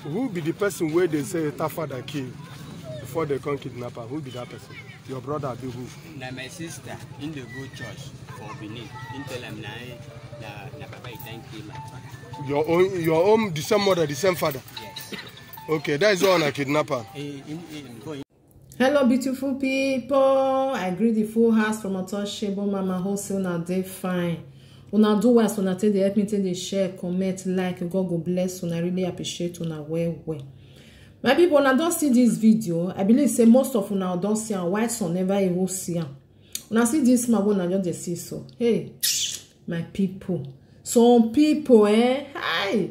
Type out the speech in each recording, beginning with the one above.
Who be the person where they say ta father kill before they come kidnap her? Who be that person? Your brother be who? Na my sister in the good church for Benin. In tell him na papa is thank you my father. Your own the same mother, the same father? Yes. Okay, that is all a kidnapper. Hello beautiful people. I greet the full house from Untouchable Mama Wholesale. Now they fine. Una do well, so una take the help me take the share, comment, like. God go bless. Una really appreciate una well. My people, una don't see this video. I believe say most of una don't see am. Why some never even see am? Una see this man when I just see so. Hey, my people. Some people, hi.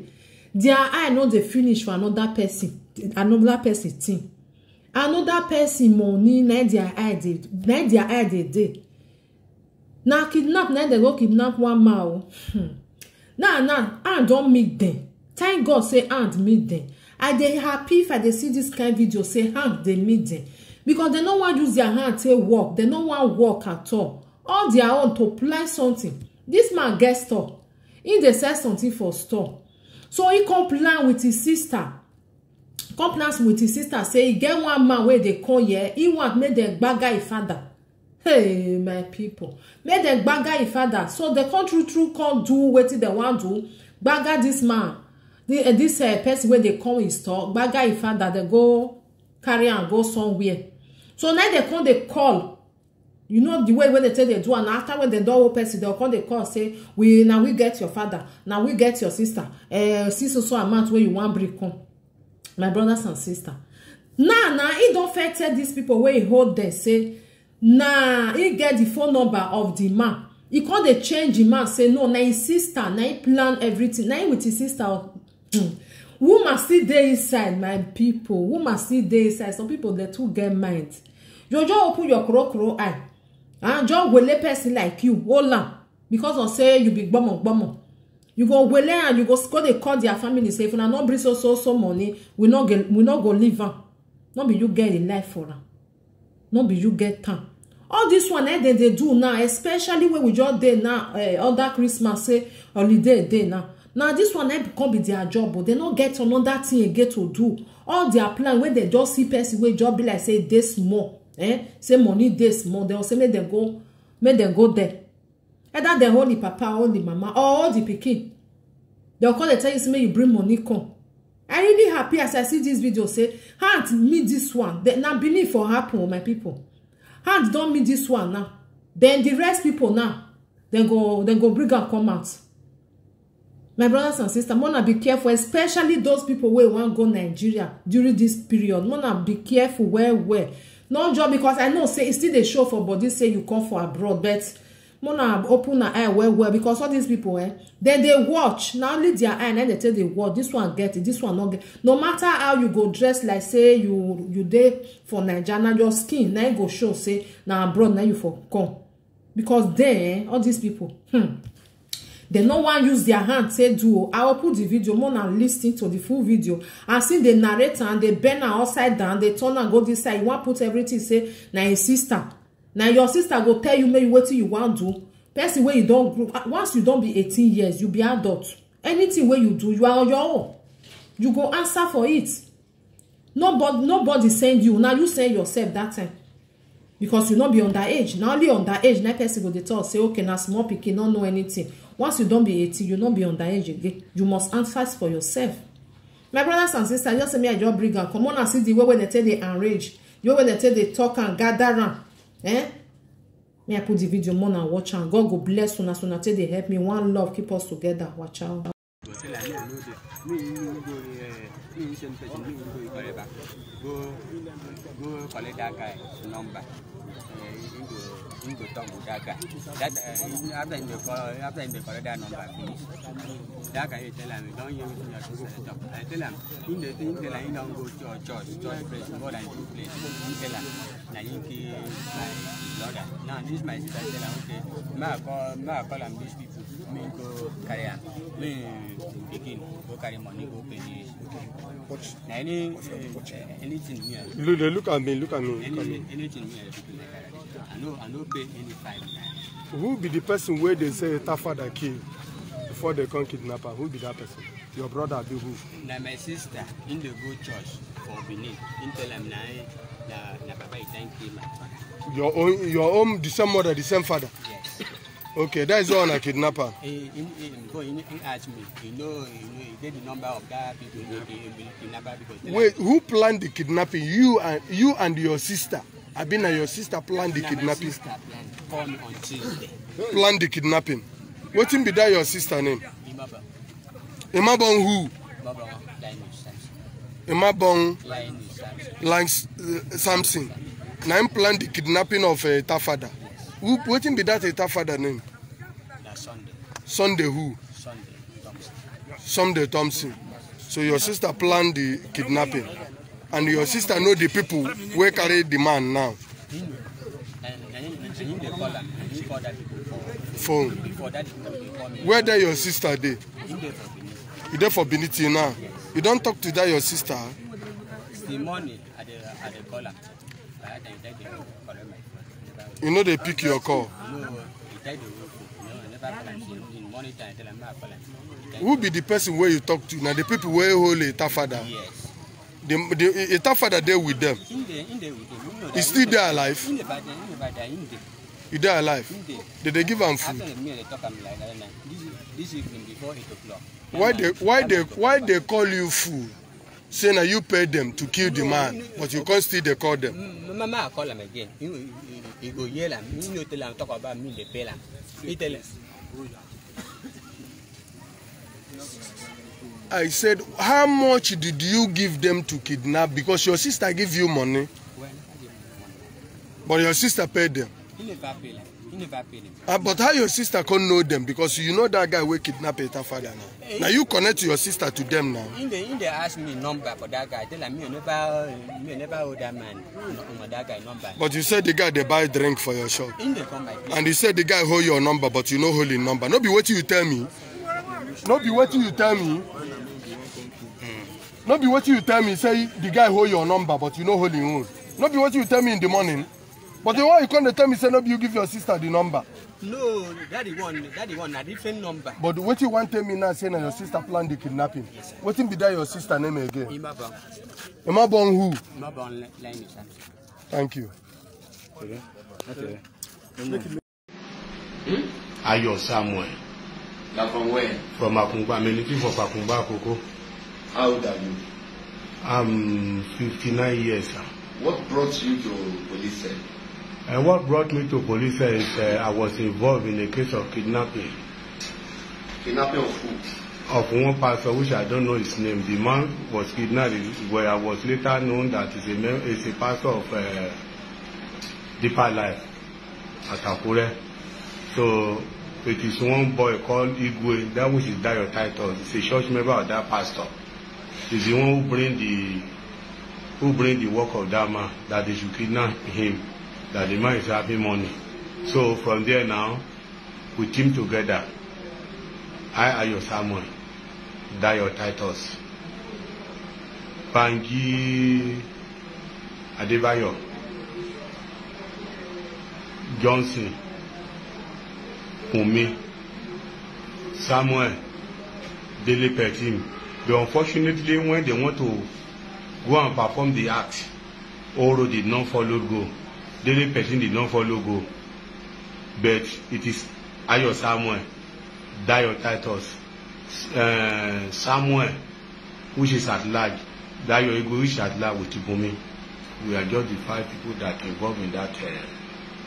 Their eye know they finish for another person thing. Another person money, na their eye they. Now kidnap, now they go kidnap one man. Now, I don't meet them. Thank God say and meet them. I dey happy if I dey see this kind of video say hand they meet them. Because they don't want use their hand to work. They don't want work at all. All their own to plan something. This man get store. He dey sell something for store. So he come plan with his sister. Come plan with his sister. Say he get one man where they come here. He want make them bagger his father. Hey, my people. Make them bagger his father. So the country true can't do what they want to do. Bagger this man. This person where they come in store. Bagger his father. They go carry and go somewhere. So now they come they call. You know the way when they tell they do, and after when they don't open, they'll come they call say, we get your father, now we get your sister. Sister so amount where you want bring come. My brothers and sisters. Now he don't fair tell these people where he hold them say, he get the phone number of the man. He can't they change the man, say no, now his sister, now he plan everything, now with his sister. Woman still there inside, my people. Woman still there inside. Some people they too get mind. You just open your crow eye. And just will a person like you, hold on. Because of say you be bummer. You go wele and you go they call their family say if you not bring so money, we not go live on. Not be you get a life for them. Not be you get time. All this one they do now, especially when we just day now, other Christmas say holiday day now. Now this one can't be their job, but they not get another thing again to do. All their plan when they just see person where job be like say this more. Say money this more. They will say make them go there. Either they hold the papa, hold the mama, or all the pikin. They'll call and tell you, say, you bring money come. I really happy as I see this video say, hand meet this one. Now believe for happen, my people. Hand don't meet this one now. Then the rest people now, then go bring and come out. My brothers and sisters, wanna be careful, especially those people who want to go Nigeria during this period. Wanna be careful where. Not just because I know say it's still a show for body say you come for abroad, but wanna open an eye well because all these people then they watch not only their eye and then they tell they watch this one get it, this one not get. No matter how you go dress, like say you there for Nigeria, your skin now you go show say now abroad now you for come because then all these people they no one use their hand say do. I will put the video more than listening to the full video and see the narrator and they bend her upside down, they turn and go this side. You want put everything say now your sister. Now your sister go tell you maybe what you want to do. Person where you don't grow. Once you don't be 18 years, you be adult. Anything where you do, you are on your own. You go answer for it. Nobody send you. Now you send yourself that time. Because you not be underage. Now only underage, that person go they talk say, okay, now small pikin don't know anything. Once you don't be 18, you not be underage again. You must answer for yourself. My brothers and sisters, just say me I just bring and come on and see the way when they tell they enrage. The way when they tell they talk and gather around. Me I put the video more and watch and God go bless una so until they help me. One love keep us together. Watch out. Go collect that guy number. You go talk with that guy. That after they collect that number, finish. That guy tell him don't use your sister talk. I tell him in the thing tell him don't go to your church place more than 2 places. You tell him now you keep my brother. Now this my sister tell him okay. Ma call him these people. Me go carry him. Me begin go carry money go pay this. Anything here. Look at me. Anything here. I know pay any fine. Who be the person where they say ta father kill before they come kidnap her, who be that person? Your brother be who? Now my sister in the go church for Benin. In tell them na papa is thank you my father. Your own, the same mother, the same father? Yes. Okay, that is all a kidnapper. He asked me, he get the number of that people, kidnapper people. Wait, who planned the kidnapping? You and your sister? I've been your sister planned the kidnapping. My sister called me on Tuesday. Planned the kidnapping. What be that your sister name? Imabong. Imabong who? Imabong Lines Samson. Now I'm planned the kidnapping of a Tafada. Who? What be that a Tafada name? Sunday. Sunday who? Sunday Thompson. Sunday Thompson. So your sister planned the kidnapping, and your sister know the people who carry the man now. Phone. Where there your sister dey? You there for Benin now? You don't talk to that your sister? The morning at the caller. You know they pick your call. Who be the person where you talk to? Now the people where hold a Tafada. Yes. The Tafada there with them. Is still there alive? He there alive? Did they give him food? This evening before 8 o'clock. Why they call you fool? Saying that you paid them to kill the man, but you can't still they call them. Mama, I call him again. He go yell him. He no tell him talk about me. They pay him. He tell him. I said, how much did you give them to kidnap? Because your sister give you money. But your sister paid them. He never paid him. He never paid him. But how your sister can't know them? Because you know that guy will kidnap a father now. Now you connect your sister to them now. They ask me number for that guy. Tell him me never hold that man. That guy number. But you said the guy they buy drink for your shop. And you said the guy hold your number, but you know hold his number. No be what you tell me. No be what you tell me. No be what you tell me. Say the guy hold your number, but you know hold his own. No be what you tell me in the morning. But the one you come to tell me, say no, you give your sister the number. No, that the one, a different number. But what you want to tell me now, saying that your sister planned the kidnapping? Yes, what be that your sister name again? Imabong. Imabong who? Imabong Line. Thank you. Okay. Ayo Samuel. Now from where? From Akumba. I'm looking for Akumba Koko. How old are you? I'm 59 years, sir. What brought you to police cell? What brought me to police is I was involved in a case of kidnapping. Kidnapping of who? Of one pastor, which I don't know his name. The man was kidnapped, where I was later known that is a pastor of Deeper Life at Akure. So it is one boy called Igwe, that which is Dayo Titus. It's a church member of that pastor. He's the one who bring the work of that man, that they should kidnap him, that the man is having money. So from there now, we team together. Ayo Samuel, Dayo Titus, Banji Adebayo, Johnson, Umi, Samuel, Dele Petim. But unfortunately, when they want to go and perform the act, Oro did not follow go. Dele Petim did not follow go. But it is Ayo Samuel, Dayo Titus, Samuel, which is at large, Dayo Igwe, which is at large with Ibumi. We are just the 5 people that are involved in that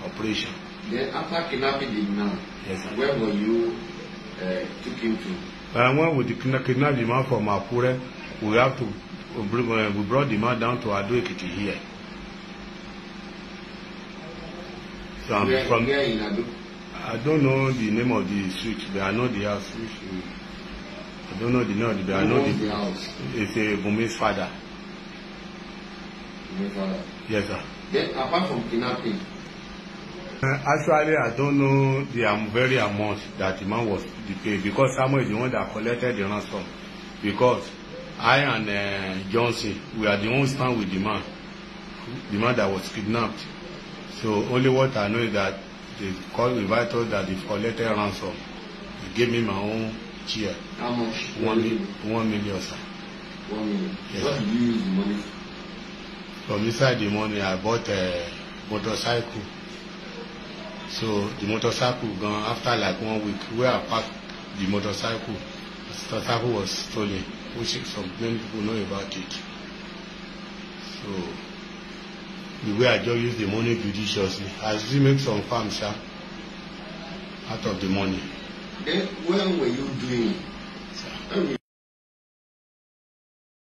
operation. Then after kidnapping the man, yes, sir. Where were you took him to? When we kidnapped the man from Akure, we brought the man down to Ado Ekiti here. So where in Ado? I don't know the name of the street, but I know the house. I don't know the name of the, but I know the house. It's a Bumi's father. Bumi's father? Yes, sir. Then apart from kidnapping? Actually, I don't know the very amount that the man was paid, because Samuel is the one that collected the ransom. Because I and Johnson, we are the ones stand with the man that was kidnapped. So only what I know is that they invited us that they collected ransom. They gave me my own chair. How much? 1 million, sir. 1 million. Yes, What sir. did you use the money? From inside the money, I bought a motorcycle. So the motorcycle gone after like 1 week. Where I parked the motorcycle was stolen, which some many people know about it. So the way I just use the money judiciously, I still make some farms out of the money. Then when were you doing it? Sir. When